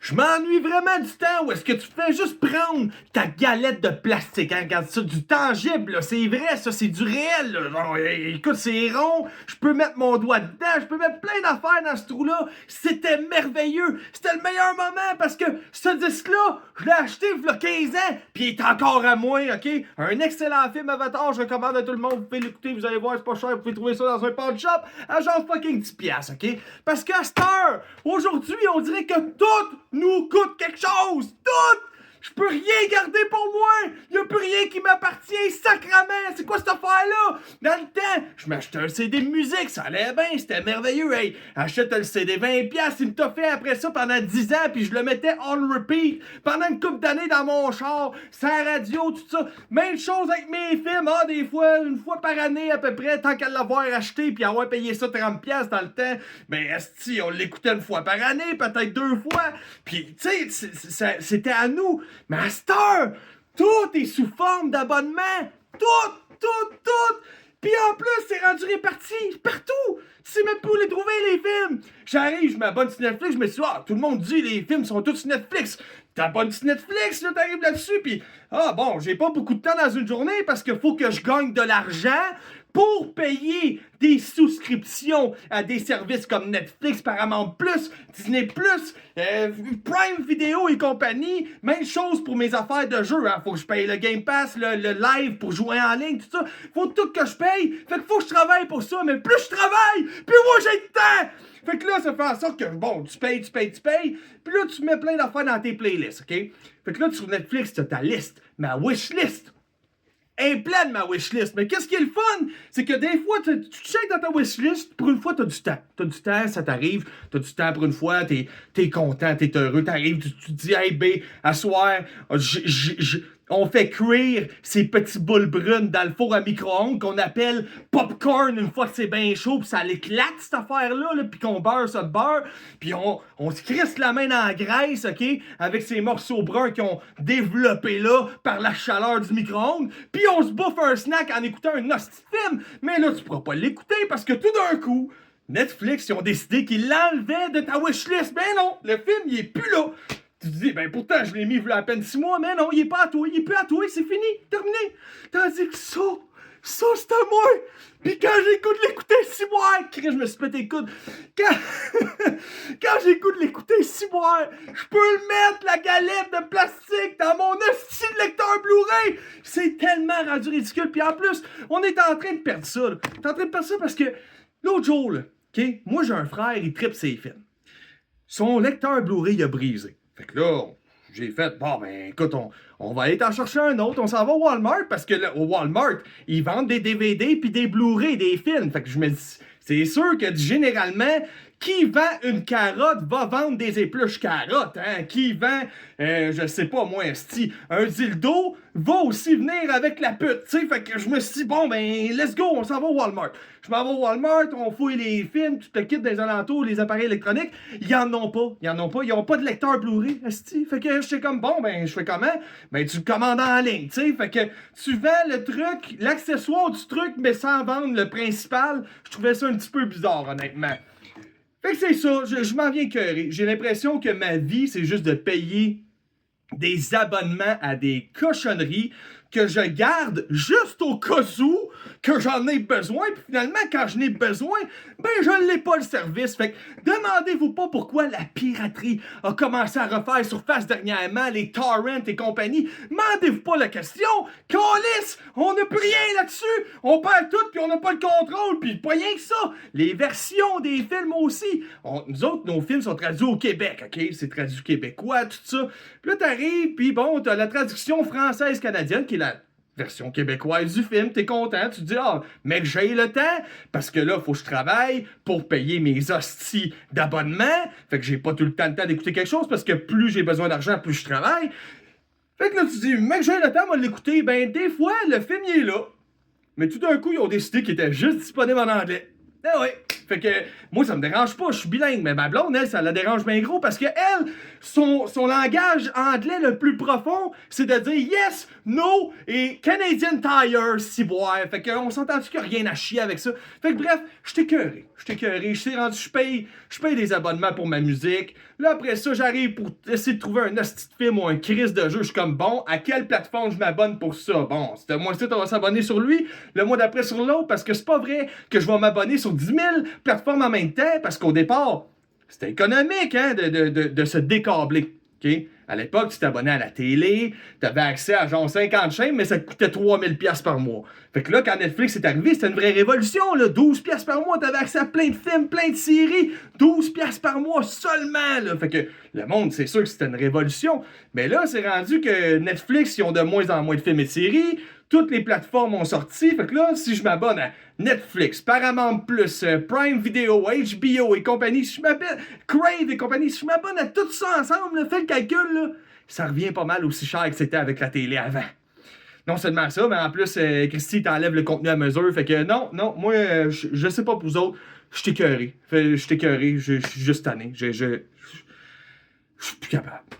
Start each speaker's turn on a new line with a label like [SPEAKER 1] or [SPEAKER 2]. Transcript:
[SPEAKER 1] Je m'ennuie vraiment du temps où est-ce que tu fais juste prendre ta galette de plastique, hein, regarde ça, du tangible, là, c'est vrai, ça, c'est du réel, là. Genre, écoute, c'est rond, je peux mettre mon doigt dedans, je peux mettre plein d'affaires dans ce trou-là. C'était merveilleux, c'était le meilleur moment parce que ce disque-là, je l'ai acheté il y a 15 ans, puis il est encore à moi, ok? Un excellent film Avatar, je recommande à tout le monde, vous pouvez l'écouter, vous allez voir, c'est pas cher, vous pouvez trouver ça dans un pawn shop à genre fucking 10$, ok? Parce qu'à cette heure, aujourd'hui, on dirait que tout nous coûte quelque chose! Tout! Je peux rien garder pour moi! Y'a plus rien qui m'appartient, sacrament! C'est quoi cette affaire-là? Dans le temps, je m'achetais un CD de musique, ça allait bien, c'était merveilleux, hey! Achète le CD 20$, il me t'a fait après ça pendant 10 ans, puis je le mettais on repeat pendant une couple d'années dans mon char, sans radio, tout ça. Même chose avec mes films, des fois, une fois par année à peu près, tant qu'à l'avoir acheté, puis avoir payé ça 30$ dans le temps, ben esti, on l'écoutait une fois par année, peut-être 2 fois, puis tu sais, c'était à nous. Mais à cette heure, tout est sous forme d'abonnement. Tout. Puis en plus, c'est rendu réparti partout. Tu sais même pas où les trouver, les films. J'arrive, je m'abonne sur Netflix, je me suis dit, tout le monde dit les films sont tous sur Netflix. T'abonnes sur Netflix, là, t'arrives là-dessus, puis bon, j'ai pas beaucoup de temps dans une journée parce qu'il faut que je gagne de l'argent pour payer des souscriptions à des services comme Netflix, Paramount+, Disney+, Prime Video et compagnie. Même chose pour mes affaires de jeu. Hein. Faut que je paye le Game Pass, le live pour jouer en ligne, tout ça. Faut tout que je paye. Fait que faut que je travaille pour ça. Mais plus je travaille, plus moi j'ai de temps. Fait que là, ça fait en sorte que, bon, tu payes. Puis là, tu mets plein d'affaires dans tes playlists, OK? Fait que là, sur Netflix, tu as ta liste, ma wishlist. Elle est pleine, ma wishlist. Mais qu'est-ce qui est le fun? C'est que des fois, tu checkes dans ta wishlist, pour une fois, t'as du temps. T'as du temps, ça t'arrive. T'as du temps pour une fois, t'es content, t'es heureux. T'arrives, tu te dis, hey, B, à soir, on fait cuire ces petits boules brunes dans le four à micro-ondes qu'on appelle popcorn une fois que c'est bien chaud, puis ça l'éclate cette affaire-là, puis qu'on beurre ça de beurre, puis on se crisse la main dans la graisse, ok, avec ces morceaux bruns qui ont développé là par la chaleur du micro-ondes, puis on se bouffe un snack en écoutant un hostie de film, mais là tu pourras pas l'écouter parce que tout d'un coup, Netflix, ils ont décidé qu'ils l'enlevaient de ta wishlist. Ben non, le film, il est plus là. Tu te dis, ben pourtant, je l'ai mis il y a à peine 6 mois, mais non, il est pas à toi, il est plus à toi, c'est fini, terminé. Tandis que ça, c'est à moi. Puis quand j'écoute l'écouter 6 mois, je me suis pété le coude. Quand j'écoute l'écouter 6 mois, je peux le mettre, la galette de plastique, dans mon hostie de lecteur Blu-ray. C'est tellement rendu ridicule. Puis en plus, on est en train de perdre ça. Là. On est en train de perdre ça parce que l'autre jour, là, OK, moi j'ai un frère, il tripe ses films. Son lecteur Blu-ray, il a brisé. Fait que là, j'ai fait, bon, ben, écoute, on va aller t'en chercher un autre. On s'en va au Walmart parce que là, au Walmart, ils vendent des DVD puis des Blu-ray, des films. Fait que je me dis, c'est sûr que généralement, qui vend une carotte va vendre des épluches carottes, hein? Qui vend, je sais pas moi, un dildo va aussi venir avec la pute, tu sais. Fait que je me suis dit, bon, ben, let's go, on s'en va au Walmart. Je m'en vais au Walmart, on fouille les films, tu te quittes des alentours, les appareils électroniques. Ils en ont pas. Ils ont pas de lecteur Blu-ray, esti. Fait que j'étais comme, bon, ben, je fais comment? Ben, tu le commandes en ligne, tu sais. Fait que tu vends le truc, l'accessoire du truc, mais sans vendre le principal. Je trouvais ça un petit peu bizarre, honnêtement. Fait que c'est ça, je m'en viens écœuré. J'ai l'impression que ma vie, c'est juste de payer des abonnements à des cochonneries que je garde juste au cas où que j'en ai besoin, puis finalement, quand je n'ai besoin, ben je l'ai pas le service. Fait que demandez-vous pas pourquoi la piraterie a commencé à refaire surface dernièrement, les torrents et compagnie. Demandez-vous pas la question. Câlisse, on n'a plus rien là-dessus. On perd tout, puis on n'a pas le contrôle, puis pas rien que ça. Les versions des films aussi. Nous autres, nos films sont traduits au Québec, OK? C'est traduit québécois, tout ça. Puis là, t'arrives, puis bon, t'as la traduction française-canadienne, qui est la version québécoise du film, t'es content, tu te dis, mec, j'ai le temps, parce que là, faut que je travaille pour payer mes hosties d'abonnement, fait que j'ai pas tout le temps d'écouter quelque chose, parce que plus j'ai besoin d'argent, plus je travaille. Fait que là, tu te dis, mec, j'ai le temps, moi, de l'écouter. Ben, des fois, le film, il est là, mais tout d'un coup, ils ont décidé qu'il était juste disponible en anglais. Ah ouais. Fait que moi, ça me dérange pas, je suis bilingue, mais ma blonde, elle, ça la dérange bien gros parce que elle, son langage anglais le plus profond, c'est de dire yes, no et Canadian Tire, si boire. Fait qu'on s'entend-tu qu'il n'y a rien à chier avec ça. Fait que bref, je t'ai écœuré. Je suis rendu, je paye des abonnements pour ma musique. Là, après ça, j'arrive pour essayer de trouver un hostie de film ou un crise de jeu. Je suis comme, bon, à quelle plateforme je m'abonne pour ça? Bon, c'est moi, on va s'abonner sur lui, le mois d'après sur l'autre, parce que c'est pas vrai que je vais m'abonner sur 10 000 plateformes en même temps, parce qu'au départ, c'était économique, hein, de se décabler. OK? À l'époque, tu t'abonnais à la télé, tu avais accès à genre 50 chaînes, mais ça te coûtait 3000$ par mois. Fait que là, quand Netflix est arrivé, c'était une vraie révolution, là. 12$ par mois, tu avais accès à plein de films, plein de séries. 12$ par mois seulement, là. Fait que le monde, c'est sûr que c'était une révolution. Mais là, c'est rendu que Netflix, ils ont de moins en moins de films et de séries. Toutes les plateformes ont sorti. Fait que là, si je m'abonne à Netflix, Paramount+, Prime Video, HBO et compagnie, si je m'abonne, Crave et compagnie, si je m'abonne à tout ça ensemble, là, fais le calcul, là, ça revient pas mal aussi cher que c'était avec la télé avant. Non seulement ça, mais en plus, Christy t'enlève le contenu à mesure. Fait que non, moi, je sais pas pour vous autres, je t'ai écœuré. Je suis juste tanné. Je suis plus capable.